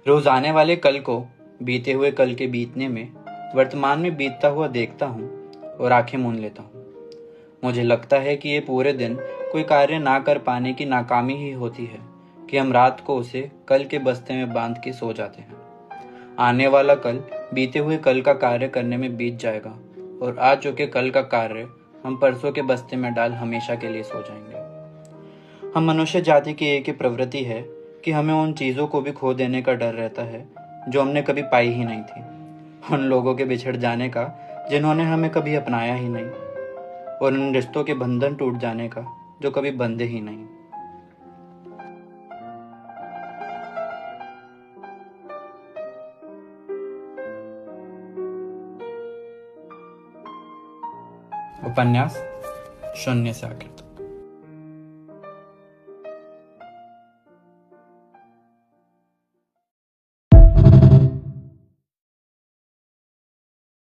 रोज आने वाले कल को बीते हुए कल के बीतने में वर्तमान में बीतता हुआ देखता हूँ और आंखें मूंद लेता हूँ। मुझे लगता है कि ये पूरे दिन कोई कार्य ना कर पाने की नाकामी ही होती है कि हम रात को उसे कल के बस्ते में बांध के सो जाते हैं। आने वाला कल बीते हुए कल का कार्य करने में बीत जाएगा और आ चुके कल का कार्य हम परसों के बस्ते में डाल हमेशा के लिए सो जाएंगे। हम मनुष्य जाति की एक ही प्रवृत्ति है कि हमें उन चीज़ों को भी खो देने का डर रहता है जो हमने कभी पाई ही नहीं थी, उन लोगों के बिछड़ जाने का जिन्होंने हमें कभी अपनाया ही नहीं, और उन रिश्तों के बंधन टूट जाने का जो कभी बंधे ही नहीं। उपन्यास शून्य से आखिर तक।